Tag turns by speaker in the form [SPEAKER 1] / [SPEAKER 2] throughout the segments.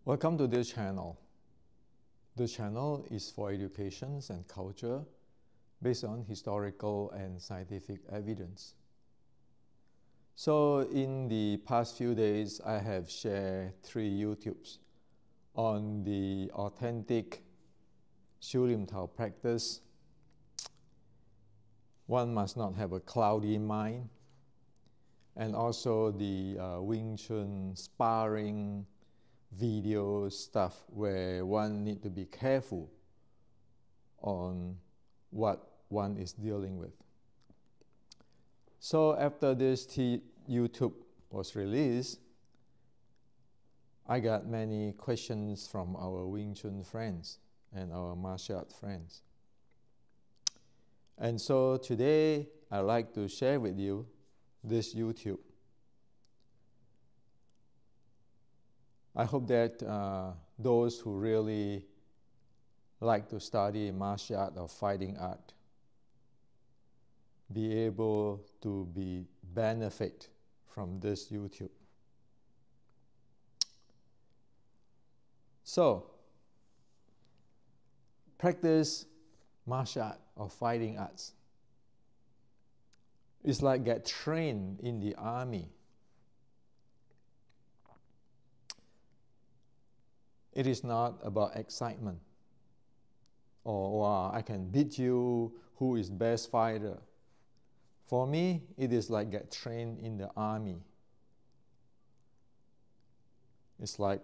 [SPEAKER 1] Welcome to this channel. The channel is for education and culture based on historical and scientific evidence. So in the past few days, I have shared 3 YouTubes on the authentic Shu Lim Tao practice. One must not have a cloudy mind, and also the Wing Chun sparring video stuff where one need to be careful on what one is dealing with. So after this YouTube was released, I got many questions from our Wing Chun friends and our martial art friends. And so today I'd like to share with you this YouTube. I hope that those who really like to study martial art or fighting art be able to benefit from this YouTube. So, practice martial art or fighting arts. It's like get trained in the army. It is not about excitement or wow, I can beat you, who is best fighter. For me, it is like get trained in the army. It's like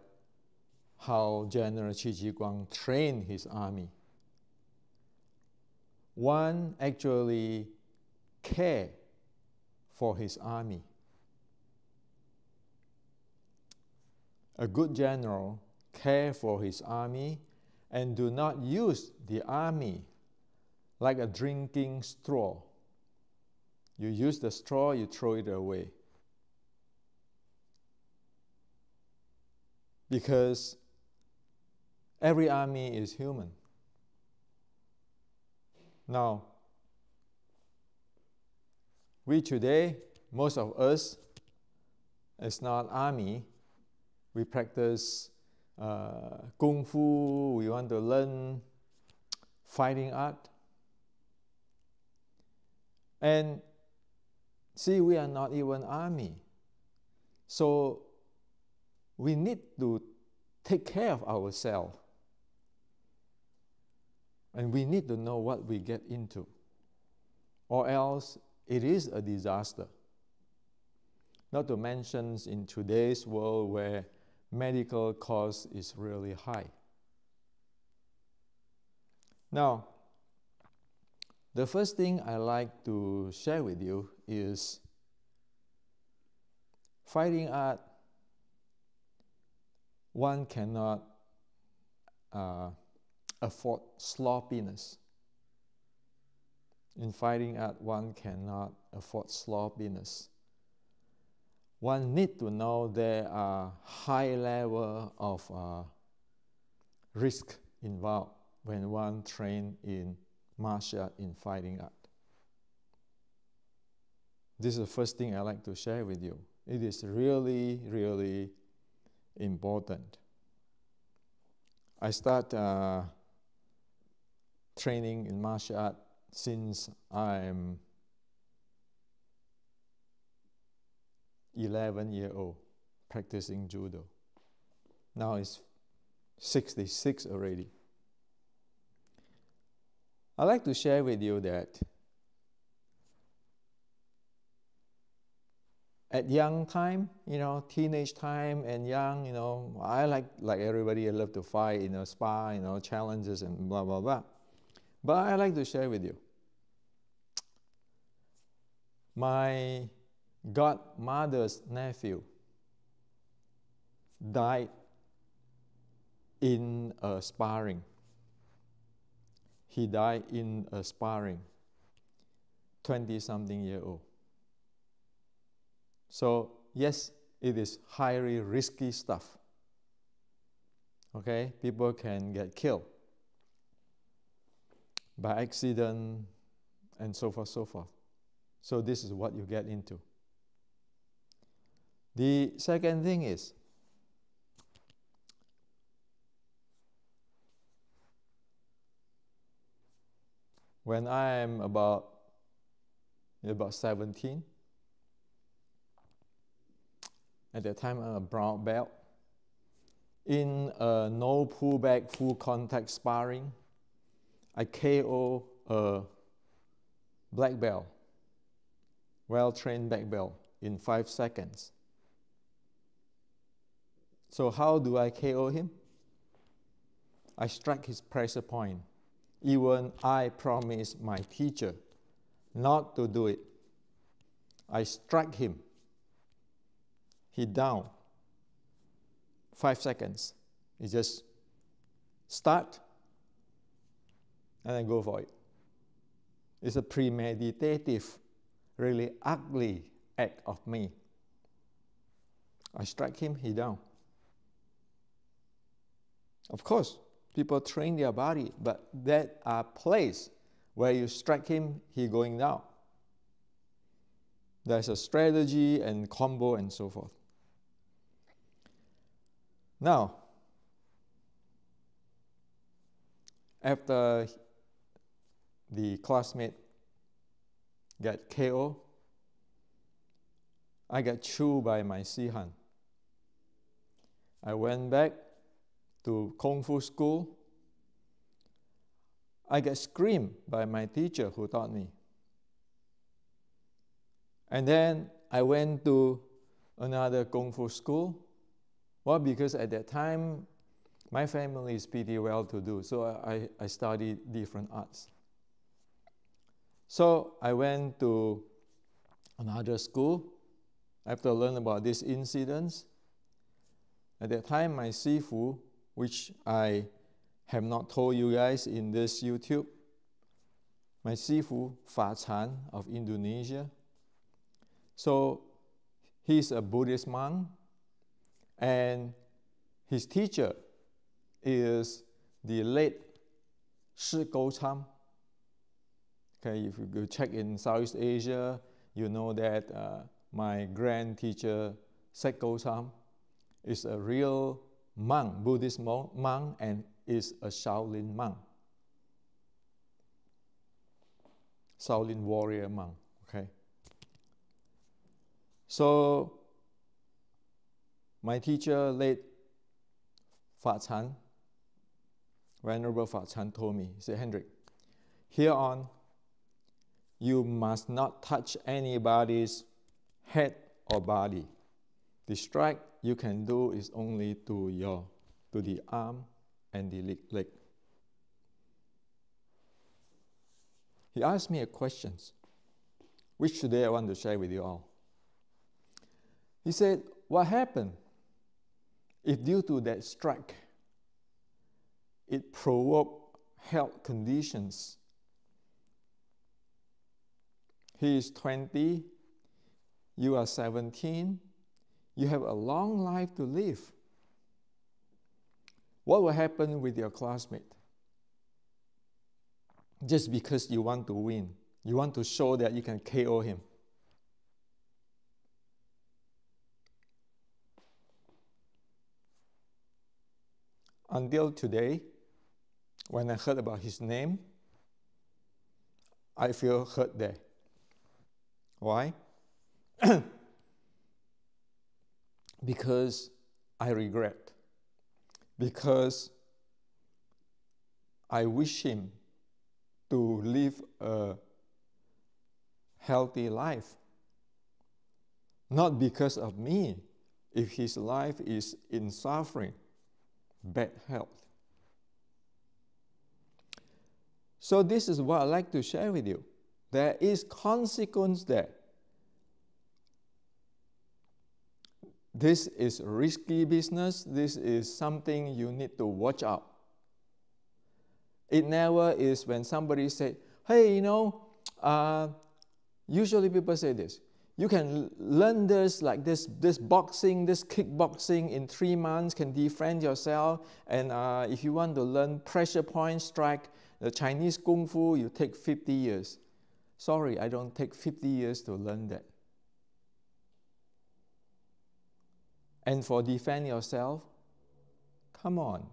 [SPEAKER 1] how General Qi Ji Guang trained his army. One actually care for his army. A good general care for his army and do not use the army like a drinking straw. You use the straw, you throw it away. Because every army is human. Now, we today, most of us, is not army. We practice Kung Fu, we want to learn fighting art. And see, we are not even army. So we need to take care of ourselves. And we need to know what we get into. Or else it is a disaster. Not to mention in today's world where medical cost is really high. Now, the first thing I like to share with you is fighting art. One cannot afford sloppiness. In fighting art, one cannot afford sloppiness. One needs to know there are high level of risk involved when one trains in martial art, in fighting art. This is the first thing I like to share with you. It is really, really important. I start training in martial art since I'm 11 years old, practicing judo. Now it's 66 already. I'd like to share with you that at young time, teenage time and young, I like everybody, I love to fight, spar, challenges and blah, blah, blah. But I like to share with you. My godmother's nephew died in a sparring. He died in a sparring, 20-something year old. So yes, it is highly risky stuff. Okay, people can get killed by accident and so forth, so forth. So this is what you get into. The second thing is, when I am about 17. At that time, I'm a brown belt. In a no pullback, full contact sparring, I KO a black belt, well-trained black belt, in 5 seconds. So how do I KO him? I strike his pressure point. Even I promised my teacher not to do it. I strike him. He down. 5 seconds. You just start and then go for it. It's a premeditative, really ugly act of me. I strike him, he down. Of course, people train their body, but there are places where you strike him, he going down. There's a strategy and combo and so forth. Now, after the classmate got KO, I got chewed by my Sihan. I went back to Kung Fu school. I got screamed by my teacher who taught me. And then I went to another Kung Fu school. Well, because at that time, my family is pretty well-to-do, so I studied different arts. So I went to another school after learning about these incidents. At that time, my Sifu, which I have not told you guys in this YouTube, my Sifu, Fa Chan of Indonesia. So he's a Buddhist monk, and his teacher is the late Shi Gou Cham. Okay, if you go check in Southeast Asia, you know that my grand teacher, Sek Gou Cham, is a real monk, Buddhist monk, and is a Shaolin monk. Shaolin warrior monk, okay? So, my teacher, late Fa Chan, Venerable Fa Chan, told me, he said, Hendrik, here on, you must not touch anybody's head or body. The strike you can do is only to the arm and the leg. He asked me a question, which today I want to share with you all. He said, what happened if due to that strike, it provoked health conditions? He is 20, you are 17, you have a long life to live. What will happen with your classmate? Just because you want to win, you want to show that you can KO him. Until today, when I heard about his name, I feel hurt there. Why? Because I regret. Because I wish him to live a healthy life. Not because of me, if his life is in suffering, bad health. So this is what I'd like to share with you. There is consequence there. This is risky business. This is something you need to watch out. It never is when somebody say, hey, usually people say this, you can learn this, like this boxing, this kickboxing in 3 months, can defend yourself. And if you want to learn pressure point strike, the Chinese Kung Fu, you take 50 years. Sorry, I don't take 50 years to learn that. And for defend yourself, come on.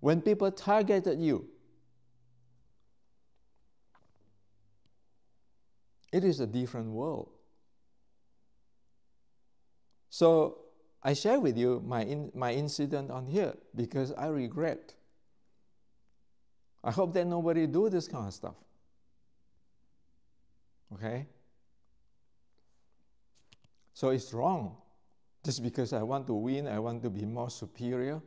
[SPEAKER 1] When people targeted you, It is a different world. So I share with you my incident on here because I regret. I hope that nobody do this kind of stuff. Okay? So it's wrong. Just because I want to win, I want to be more superior.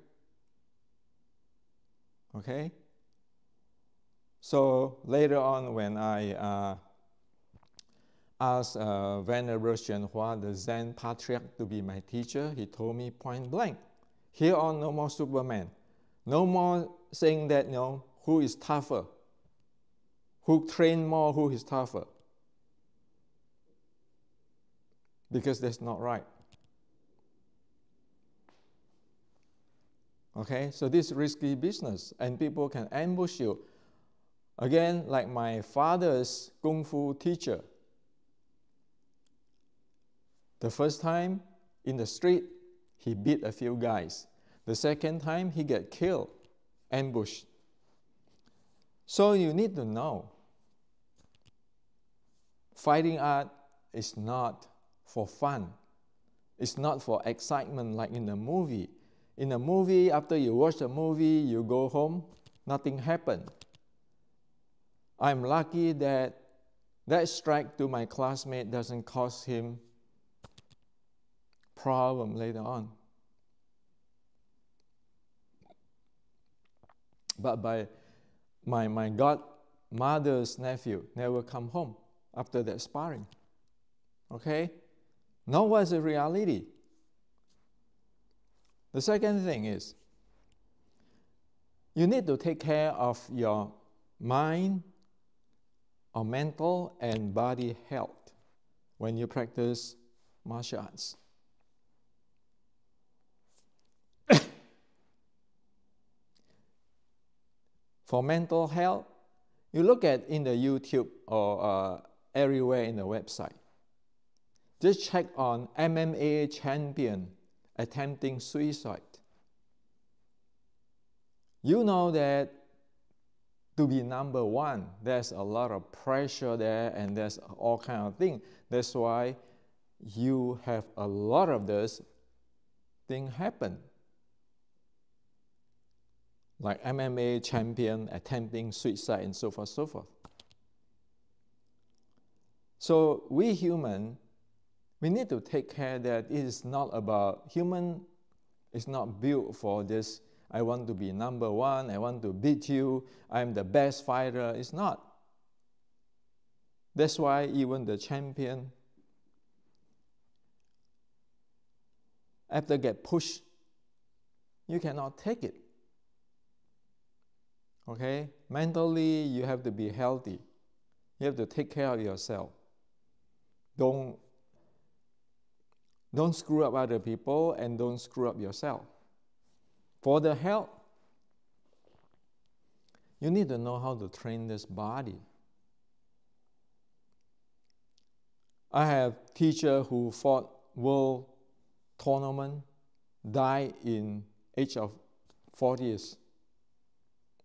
[SPEAKER 1] Okay? So later on, when I asked Venerable Xuanhua, the Zen patriarch, to be my teacher, he told me point blank, here on no more Superman. No more saying that, who is tougher, who train more, who is tougher. Because that's not right. Okay, so this is risky business, and people can ambush you. Again, like my father's Kung Fu teacher. The first time in the street, he beat a few guys. The second time, he got killed, ambushed. So you need to know, fighting art is not for fun. It's not for excitement like in the movie. In a movie, after you watch the movie, you go home, nothing happened. I'm lucky that that strike to my classmate doesn't cause him problem later on. But by my godmother's nephew never come home after that sparring. Okay? Now what's the reality? The second thing is, you need to take care of your mind or mental and body health when you practice martial arts. For mental health, you look at in the YouTube or everywhere in the website. Just check on MMA champion attempting suicide. You know that to be number one, there's a lot of pressure there and there's all kind of things. That's why you have a lot of those things happen. Like MMA champion attempting suicide and so forth, so forth. So we human, we need to take care that it is not about, human is not built for this, I want to be number one, I want to beat you, I'm the best fighter. It's not. That's why even the champion, after get pushed, you cannot take it. Okay? Mentally, you have to be healthy. You have to take care of yourself. Don't screw up other people and don't screw up yourself. For the health, you need to know how to train this body. I have teacher who fought world tournament, died in age of 40s.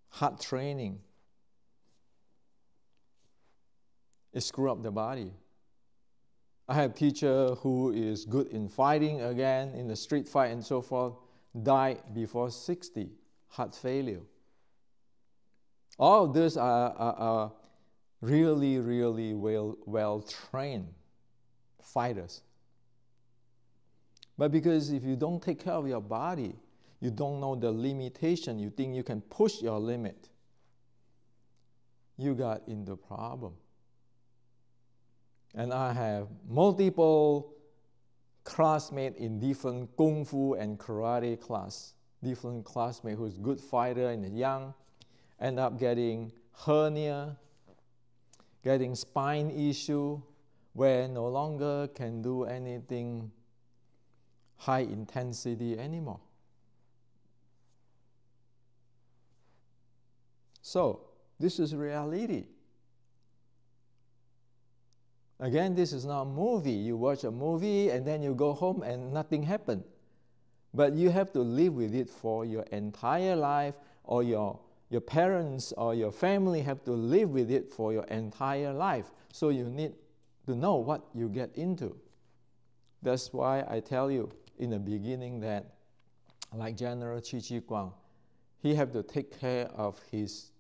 [SPEAKER 1] Hard training. It screw up the body. I have teacher who is good in fighting again, in the street fight and so forth, died before 60, heart failure. All of these are really, really well-trained fighters. But because if you don't take care of your body, you don't know the limitation, you think you can push your limit, you got into problem. And I have multiple classmates in different Kung Fu and Karate class, different classmates who's good fighter and young, end up getting hernia, getting spine issue, where no longer can do anything high intensity anymore. So, this is reality. Again, this is not a movie. You watch a movie and then you go home and nothing happened. But you have to live with it for your entire life, or your parents or your family have to live with it for your entire life. So you need to know what you get into. That's why I tell you in the beginning that, like General Chi Guang, he have to take care of his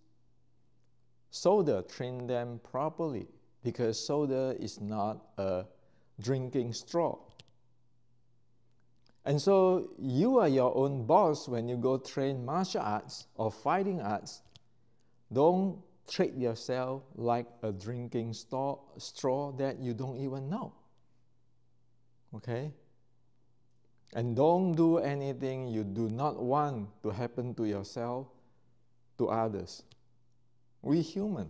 [SPEAKER 1] soldier, train them properly, because soldier is not a drinking straw. And so you are your own boss when you go train martial arts or fighting arts. Don't treat yourself like a drinking straw that you don't even know. Okay? And don't do anything you do not want to happen to yourself, to others. We're human.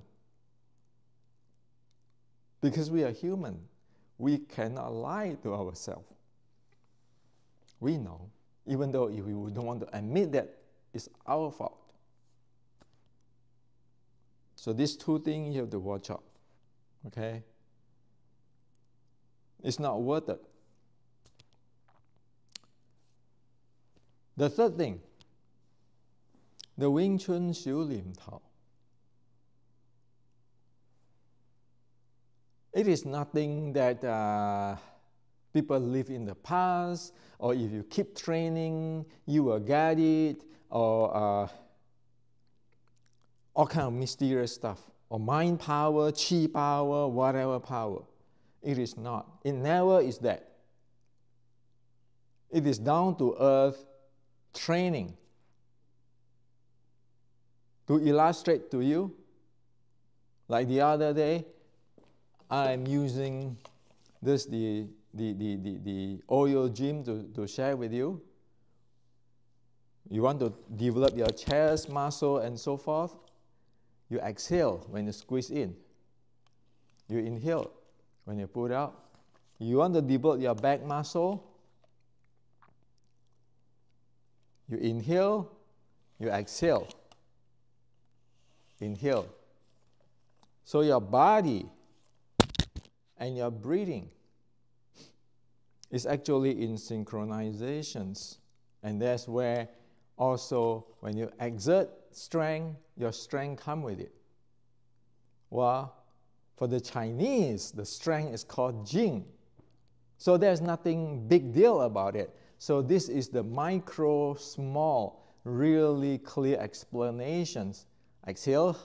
[SPEAKER 1] Because we are human, we cannot lie to ourselves. We know, even though if we don't want to admit that it's our fault. So these two things you have to watch out. Okay? It's not worth it. The third thing, the Wing Chun Xiu Lim Tao. It is nothing that people live in the past, or if you keep training, you will get it, or all kind of mysterious stuff, or mind power, chi power, whatever power. It is not. It never is that. It is down to earth training. To illustrate to you, like the other day, I'm using this the oil gym to share with you. You want to develop your chest muscle and so forth. You exhale when you squeeze in. You inhale when you put out. You want to develop your back muscle. You inhale, you exhale. Inhale. So your body and your breathing is actually in synchronizations. And that's where also when you exert strength, your strength comes with it. Well, for the Chinese, the strength is called Jing. So there's nothing big deal about it. So this is the micro, small, really clear explanations. Exhale,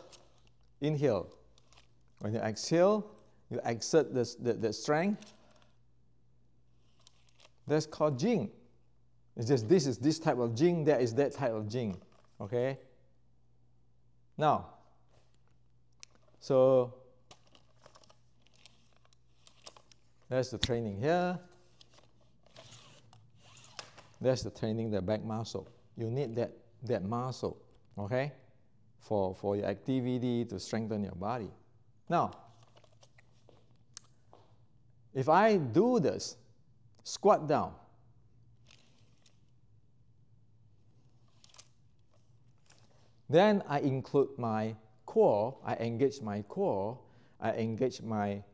[SPEAKER 1] inhale. When you exhale, you exert the strength. That's called Jing. It's just this is this type of Jing, that is that type of Jing. Okay? Now, so there's the training here. That's the training the back muscle. You need that muscle, okay, for your activity to strengthen your body. Now, if I do this, squat down, then I include my core, I engage my core, I engage my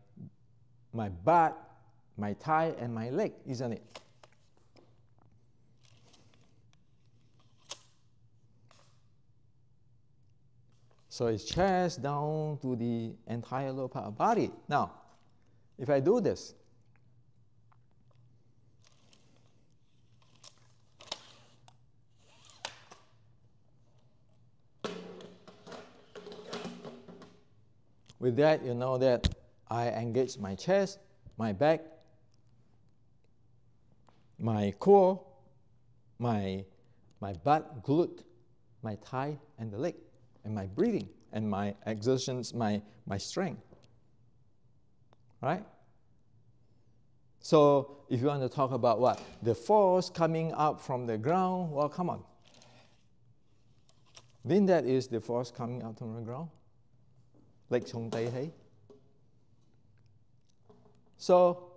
[SPEAKER 1] butt, my thigh, and my leg, isn't it? So it's chest down to the entire lower part of the body. Now, if I do this, with that, you know that I engage my chest, my back, my core, my butt, glute, my thigh, and the leg, and my breathing, and my exertions, my strength. Right? So if you want to talk about what? The force coming up from the ground, well, come on. Then that is the force coming out from the ground. Like Chong Tai Hei. So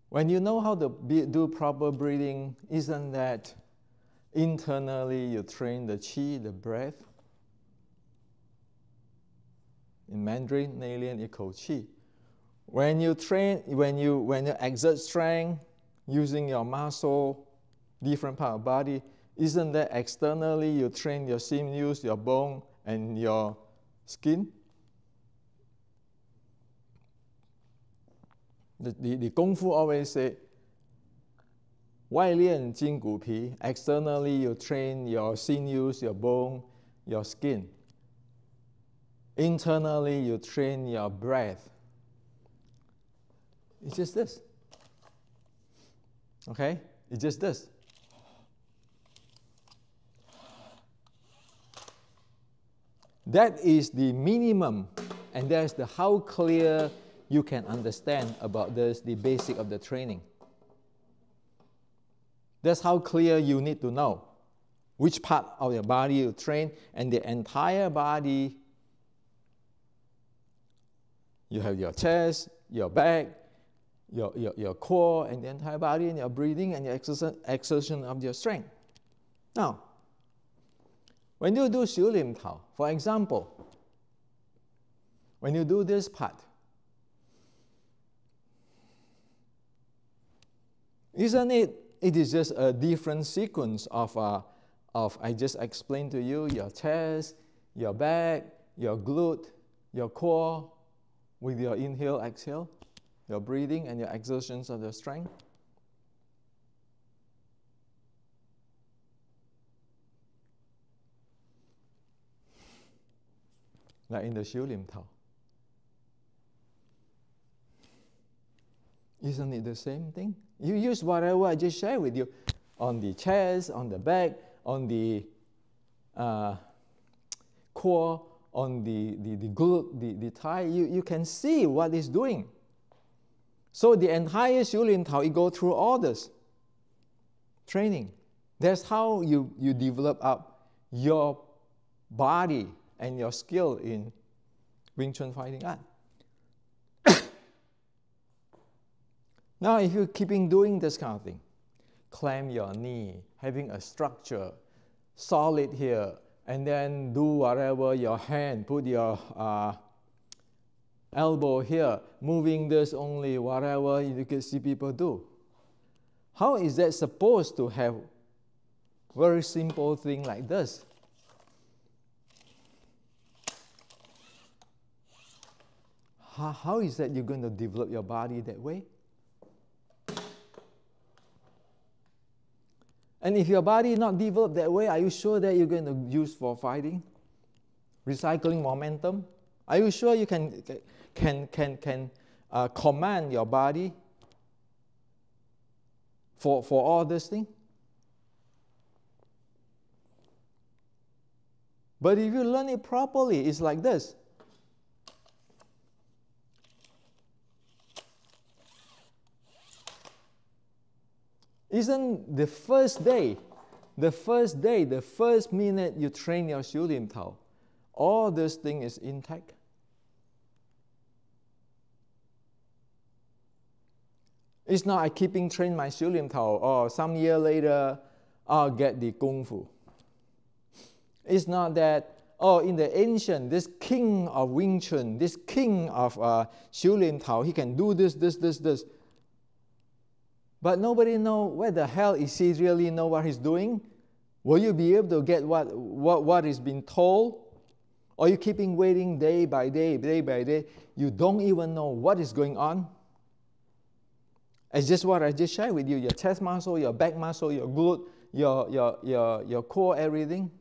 [SPEAKER 1] when you know how to do proper breathing, isn't that internally you train the qi, the breath? In Mandarin, 内练一口气. When you train, when you exert strength using your muscle, different part of body, isn't that externally you train your sinews, your bone, and your skin? The Kung Fu always say, 外练筋骨皮. Externally, you train your sinews, your bone, your skin. Internally, you train your breath. It's just this. Okay? It's just this. That is the minimum, and that's the how clear you can understand about this, the basic of the training. That's how clear you need to know which part of your body you train, and the entire body. You have your chest, your back, your core, and the entire body, and your breathing, and your exertion of your strength. Now, when you do 小念頭, for example, when you do this part, isn't it? It is just a different sequence of I just explained to you, your chest, your back, your glute, your core, with your inhale, exhale, your breathing, and your exertions of your strength. Like in the 小念頭. Isn't it the same thing? You use whatever I just shared with you on the chest, on the back, on the core, on the glute, the thigh. You can see what it's doing. So the entire 小念頭, you go through all this training. That's how you develop up your body and your skill in Wing Chun fighting art. Now, if you're keeping doing this kind of thing, clamp your knee, having a structure, solid here, and then do whatever your hand, put your elbow here, moving this only, whatever you can see people do. How is that supposed to have very simple thing like this? How is that you're going to develop your body that way? And if your body is not developed that way, are you sure that you're going to use for fighting? Recycling momentum? Are you sure you can command your body for all this thing? But if you learn it properly, it's like this. Isn't the first day, the first minute you train your 小念頭, all this thing is intact? It's not I keeping train my 小念頭, or some year later, I'll get the Kung Fu. It's not that, in the ancient, this king of Wing Chun, this king of 小念頭, he can do this. But nobody know where the hell is he really know what he's doing? Will you be able to get what is being told? Or you keeping waiting day by day? You don't even know what is going on. It's just what I just shared with you, your chest muscle, your back muscle, your glute, your core, everything.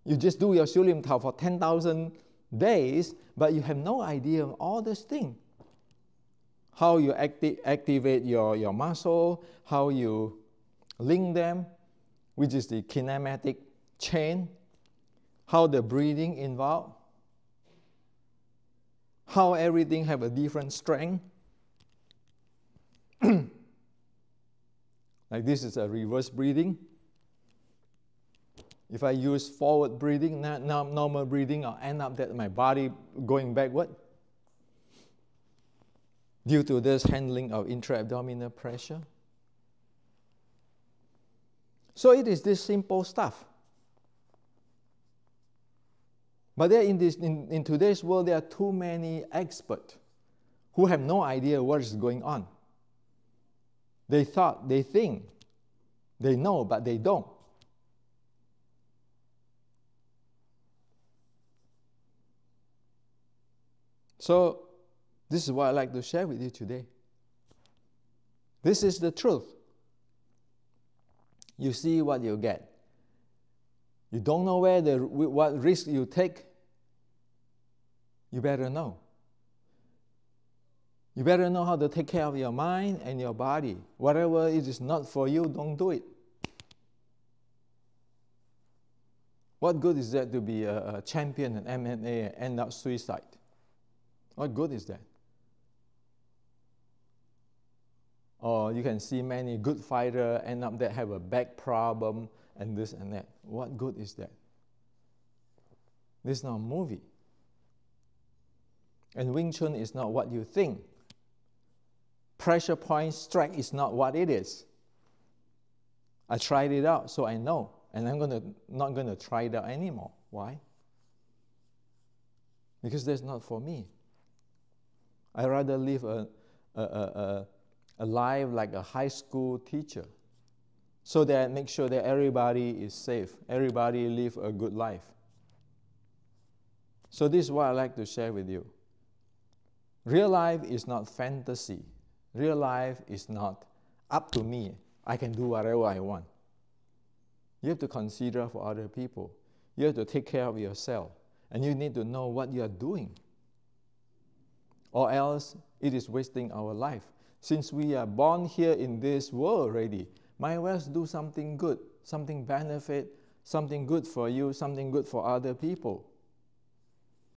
[SPEAKER 1] You just do your 小念頭 for 10,000 days, but you have no idea of all this thing. How you activate your muscle, how you link them, which is the kinematic chain, how the breathing involved, how everything have a different strength. Like this is a reverse breathing. If I use forward breathing, normal breathing, I'll end up that my body going backward due to this handling of intra-abdominal pressure. So it is this simple stuff. But there in today's world, there are too many experts who have no idea what is going on. They think, they know, but they don't. So this is what I'd like to share with you today. This is the truth. You see what you get. You don't know what risk you take. You better know. You better know how to take care of your mind and your body. Whatever it is not for you, don't do it. What good is that to be a champion in MMA and end up suicide? What good is that? Or you can see many good fighters end up that have a back problem and this and that. What good is that? This is not a movie. And Wing Chun is not what you think. Pressure point strike is not what it is. I tried it out, so I know. And I'm not going to try it out anymore. Why? Because that's not for me. I'd rather live a life like a high school teacher, so that make sure that everybody is safe, everybody live a good life. So this is what I like to share with you. Real life is not fantasy. Real life is not up to me. I can do whatever I want. You have to consider for other people. You have to take care of yourself. And you need to know what you are doing. Or else it is wasting our life. Since we are born here in this world already, might as well do something good, something benefit, something good for you, something good for other people.